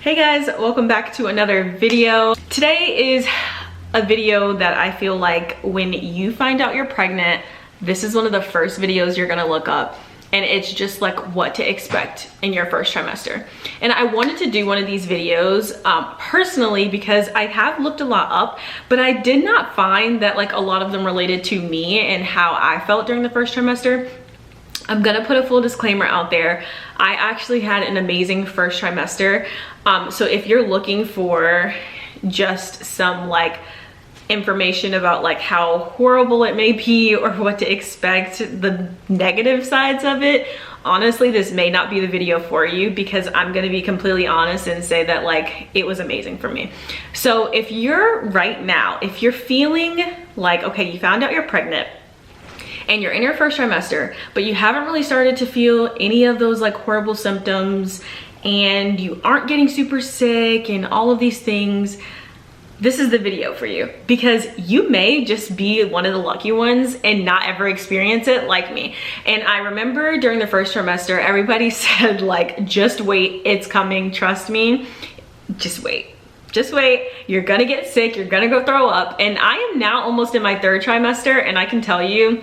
Hey guys, welcome back to another video. Today is a video that I feel like when you find out you're pregnant, this is one of the first videos you're gonna look up, and it's just like what to expect in your first trimester. And I wanted to do one of these videos personally because I have looked a lot up, but I did not find that like a lot of them related to me and how I felt during the first trimester. I'm gonna put a full disclaimer out there. I actually had an amazing first trimester. So if you're looking for just some like information about like how horrible it may be or what to expect, the negative sides of it, honestly, this may not be the video for you because I'm gonna be completely honest and say that like it was amazing for me. So if you're right now, if you're feeling like, okay, you found out you're pregnant, and you're in your first trimester, but you haven't really started to feel any of those like horrible symptoms and you aren't getting super sick and all of these things, this is the video for you because you may just be one of the lucky ones and not ever experience it like me. And I remember during the first trimester, everybody said like, just wait, it's coming, trust me, just wait. Just wait, you're gonna get sick, you're gonna go throw up. And I am now almost in my third trimester and I can tell you,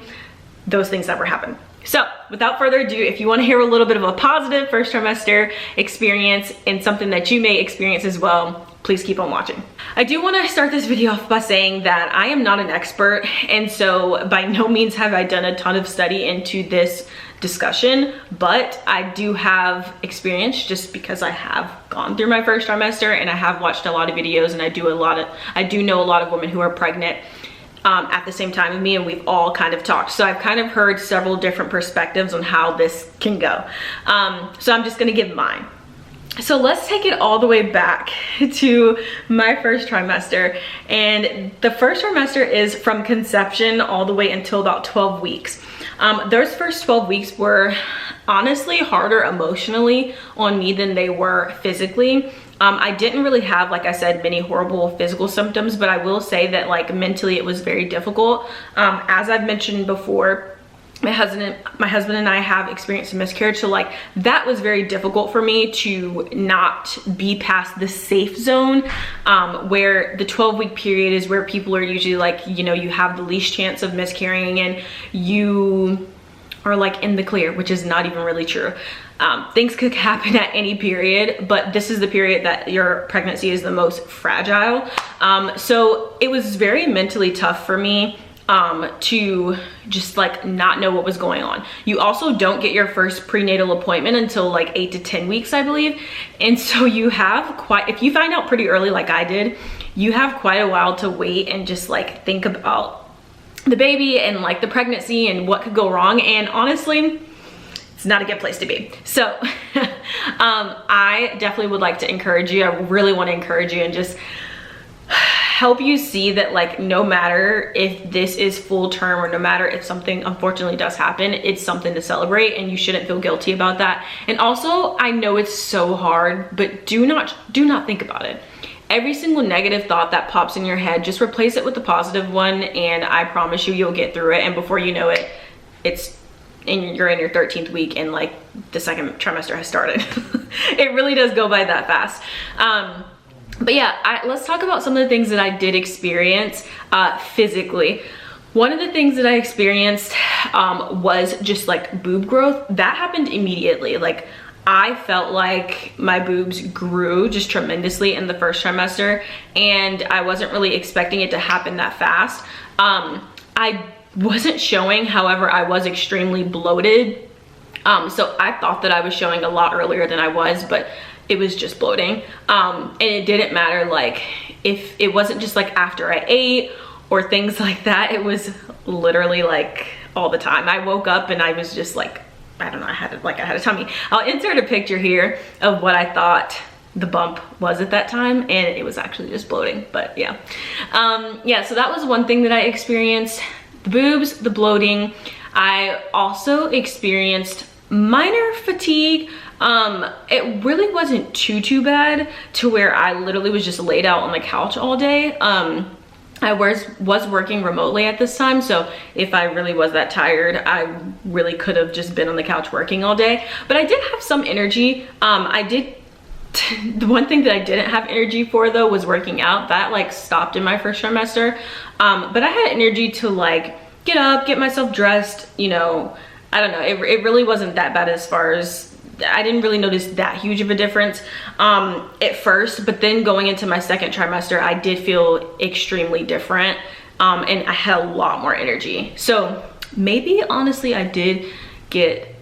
those things never happen. So without further ado, if you want to hear a little bit of a positive first trimester experience and something that you may experience as well, please keep on watching. I do want to start this video off by saying that I am not an expert, and so by no means have I done a ton of study into this discussion, but I do have experience just because I have gone through my first trimester and I have watched a lot of videos, and I do know a lot of women who are pregnant at the same time as me, and we've all kind of talked. So I've kind of heard several different perspectives on how this can go. So I'm just gonna give mine. So let's take it all the way back to my first trimester. And the first trimester is from conception all the way until about 12 weeks. Those first 12 weeks were honestly harder emotionally on me than they were physically. I didn't really have, like I said, many horrible physical symptoms, but I will say that like mentally it was very difficult. As I've mentioned before, my husband and I have experienced a miscarriage, so like that was very difficult for me to not be past the safe zone, where the 12-week period is where people are usually like, you know, you have the least chance of miscarrying and you are like in the clear, which is not even really true. Things could happen at any period, but this is the period that your pregnancy is the most fragile. So it was very mentally tough for me to just like not know what was going on. You also don't get your first prenatal appointment until like 8 to 10 weeks, I believe. And so you have if you find out pretty early like I did, you have quite a while to wait and just like think about the baby and like the pregnancy and what could go wrong. And honestly, it's not a good place to be. So I definitely would like to encourage you. I really want to encourage you and just help you see that like no matter if this is full term or no matter if something unfortunately does happen, it's something to celebrate and you shouldn't feel guilty about that. And also, I know it's so hard, but do not think about it. Every single negative thought that pops in your head, just replace it with a positive one, and I promise you, you'll get through it. And before you know it, you're in your 13th week and like the second trimester has started. It really does go by that fast. But yeah, let's talk about some of the things that I did experience physically. One of the things that I experienced was just like boob growth. That happened immediately. Like I felt like my boobs grew just tremendously in the first trimester, and I wasn't really expecting it to happen that fast. I wasn't showing, however, I was extremely bloated. So I thought that I was showing a lot earlier than I was, but it was just bloating. And it didn't matter like if it wasn't just like after I ate or things like that. It was literally like all the time. I woke up and I was just like, I don't know, I had a tummy. I'll insert a picture here of what I thought the bump was at that time, and it was actually just bloating. But yeah. Yeah, so that was one thing that I experienced. The boobs, the bloating. I also experienced minor fatigue. It really wasn't too bad to where I literally was just laid out on the couch all day. I was working remotely at this time, so if I really was that tired, I really could have just been on the couch working all day. But I did have some energy. I did The one thing that I didn't have energy for though was working out. That like stopped in my first trimester. But I had energy to like get up, get myself dressed, you know. I don't know, it really wasn't that bad as far as, I didn't really notice that huge of a difference at first, but then going into my second trimester, I did feel extremely different, and I had a lot more energy. So maybe honestly I did get,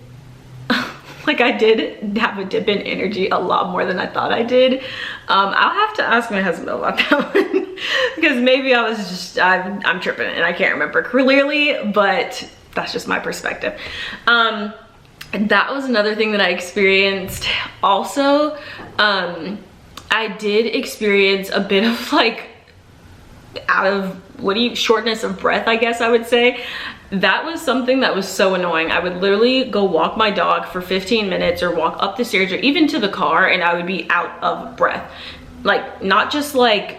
like I did have a dip in energy a lot more than I thought I did. I'll have to ask my husband about that one because maybe I was just, I'm tripping and I can't remember clearly, but that's just my perspective. That was another thing that I experienced. Also, I did experience a bit of like shortness of breath, I guess I would say. That was something that was so annoying. I would literally go walk my dog for 15 minutes or walk up the stairs or even to the car and I would be out of breath. Like not just like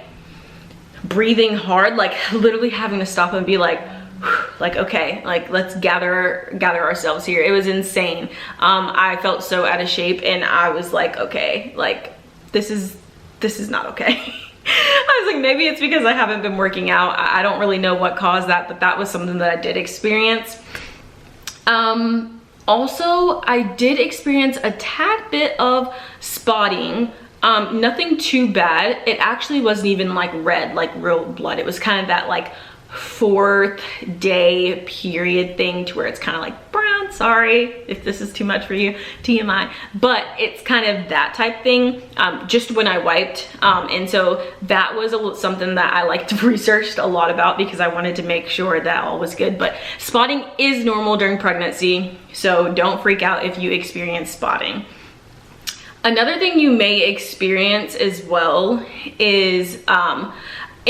breathing hard, like literally having to stop and be like okay, like let's gather ourselves here. It was insane. I felt so out of shape and I was like, okay, like this is not okay. I was like, maybe it's because I haven't been working out. I don't really know what caused that, but that was something that I did experience. Also, I did experience a tad bit of spotting. Nothing too bad. It actually wasn't even like red, like real blood. It was kind of that like 4th day period thing to where it's kind of like brown. Sorry if this is too much for you, TMI, but it's kind of that type thing, just when I wiped. And so that was something that I like to research a lot about because I wanted to make sure that all was good. But spotting is normal during pregnancy, so don't freak out if you experience spotting. Another thing you may experience as well is an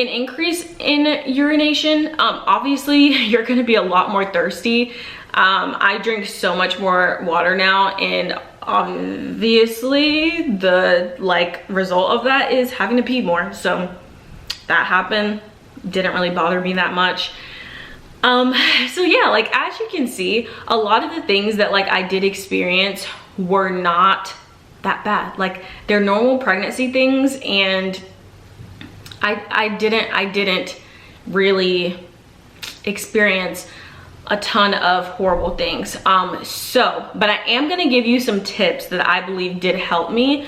increase in urination. Obviously you're gonna be a lot more thirsty. I drink so much more water now, and obviously the like result of that is having to pee more. So that happened, didn't really bother me that much. So yeah, like as you can see, a lot of the things that like I did experience were not that bad. Like they're normal pregnancy things, and I didn't really experience a ton of horrible things. But I am gonna give you some tips that I believe did help me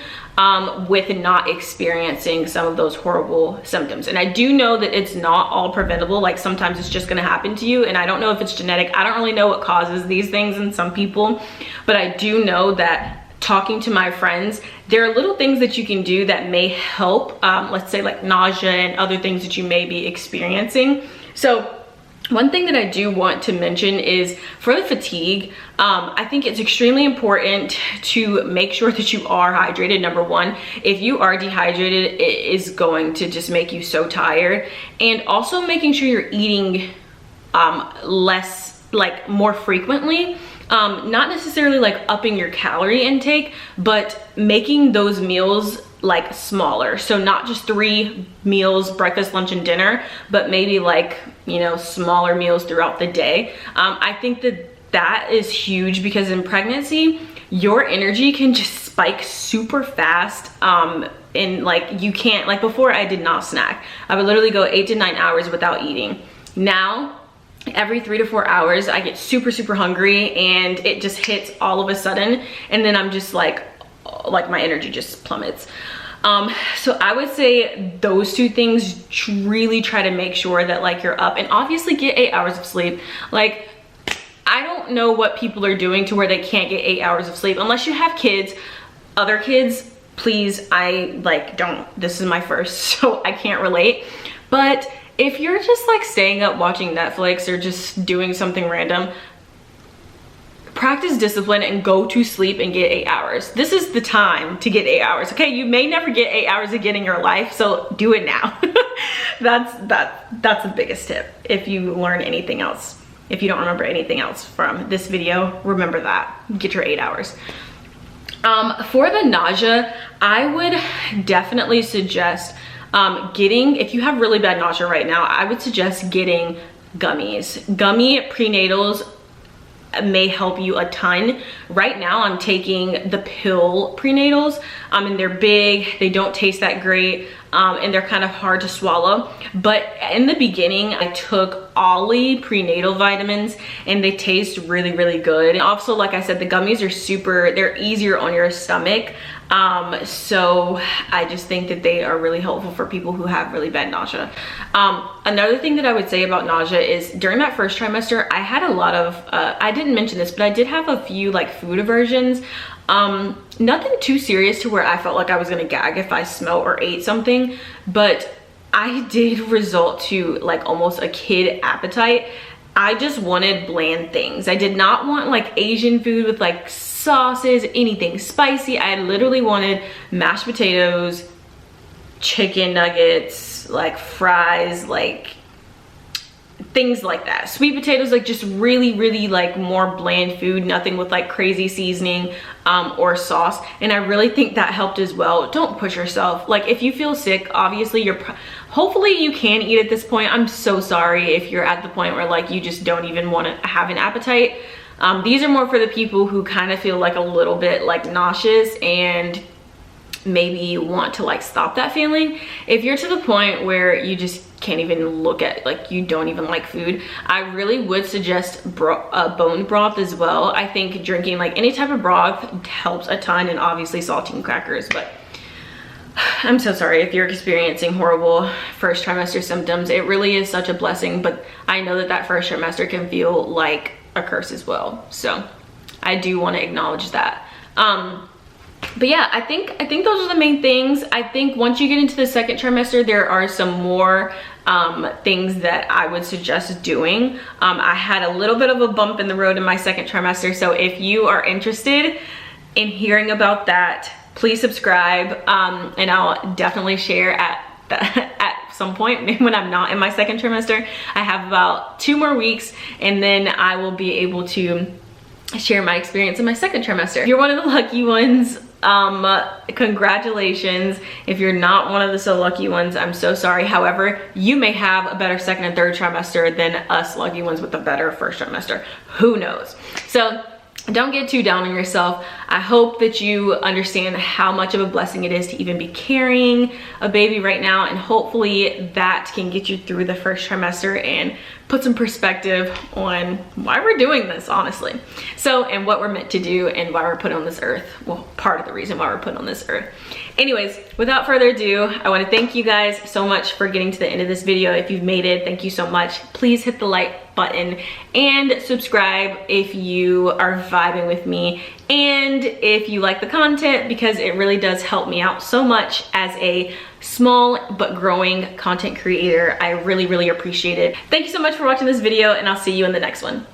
with not experiencing some of those horrible symptoms. And I do know that it's not all preventable. Like sometimes it's just gonna happen to you, and I don't know if it's genetic. I don't really know what causes these things in some people, but I do know that talking to my friends, there are little things that you can do that may help, let's say like nausea and other things that you may be experiencing. So one thing that I do want to mention is for the fatigue, I think it's extremely important to make sure that you are hydrated. Number one, if you are dehydrated, it is going to just make you so tired. And also making sure you're eating less, like more frequently. Not necessarily like upping your calorie intake, but making those meals like smaller. So not just 3 meals, breakfast, lunch, and dinner, but maybe like, you know, smaller meals throughout the day. I think that is huge because in pregnancy, your energy can just spike super fast. And like you can't, like before I did not snack. I would literally go 8 to 9 hours without eating. Now, every 3 to 4 hours I get super hungry, and it just hits all of a sudden, and then I'm just like my energy just plummets. So I would say those 2 things, really try to make sure that like you're up, and obviously get 8 hours of sleep. Like I don't know what people are doing to where they can't get 8 hours of sleep unless you have kids. Other kids, please, I like don't, this is my first, so I can't relate. But if you're just like staying up watching Netflix or just doing something random, practice discipline and go to sleep and get 8 hours. This is the time to get 8 hours, okay? You may never get 8 hours again in your life, so do it now. That's the biggest tip. If you learn anything else, if you don't remember anything else from this video, remember that. Get your 8 hours. For the nausea, I would definitely suggest if you have really bad nausea right now, I would suggest getting gummies. Gummy prenatals, may help you a ton. Right now I'm taking the pill prenatals, and they're big, they don't taste that great, and they're kind of hard to swallow. But in the beginning I took Ollie prenatal vitamins and they taste really, really good. And also, like I said, the gummies are they're easier on your stomach. So I just think that they are really helpful for people who have really bad nausea. Another thing that I would say about nausea is during that first trimester, I had a lot of, I didn't mention this, but I did have a few like food aversions. Nothing too serious to where I felt like I was gonna gag if I smelled or ate something, but I did resort to like almost a kid appetite. I just wanted bland things. I did not want like Asian food with like sauces, anything spicy. I literally wanted mashed potatoes, chicken nuggets, like fries, like things like that. Sweet potatoes, like just really, really like more bland food, nothing with like crazy seasoning or sauce. And I really think that helped as well. Don't push yourself. Like if you feel sick, obviously hopefully you can eat at this point. I'm so sorry if you're at the point where like you just don't even want to have an appetite. These are more for the people who kind of feel like a little bit like nauseous and maybe want to like stop that feeling. If you're to the point where you just can't even look at, like you don't even like food, I really would suggest bone broth as well. I think drinking like any type of broth helps a ton, and obviously saltine crackers. But I'm so sorry if you're experiencing horrible first trimester symptoms. It really is such a blessing, but I know that first trimester can feel like a curse as well. So I do want to acknowledge that. But yeah, I think those are the main things. I think once you get into the second trimester, there are some more things that I would suggest doing. I had a little bit of a bump in the road in my second trimester, so if you are interested in hearing about that, please subscribe, and I'll definitely share at some point when I'm not in my second trimester. I have about 2 more weeks and then I will be able to share my experience in my second trimester. If you're one of the lucky ones, congratulations. If you're not one of the so lucky ones, I'm so sorry. However, you may have a better second and third trimester than us lucky ones with a better first trimester. Who knows? So don't get too down on yourself. I hope that you understand how much of a blessing it is to even be carrying a baby right now, and hopefully that can get you through the first trimester and put some perspective on why we're doing this, honestly. So, and what we're meant to do and why we're put on this earth. Well, part of the reason why we're put on this earth. Anyways, without further ado, I want to thank you guys so much for getting to the end of this video. If you've made it, thank you so much. Please hit the like button and subscribe if you are vibing with me, and if you like the content, because it really does help me out so much as a small but growing content creator. I really, really appreciate it. Thank you so much for watching this video, and I'll see you in the next one.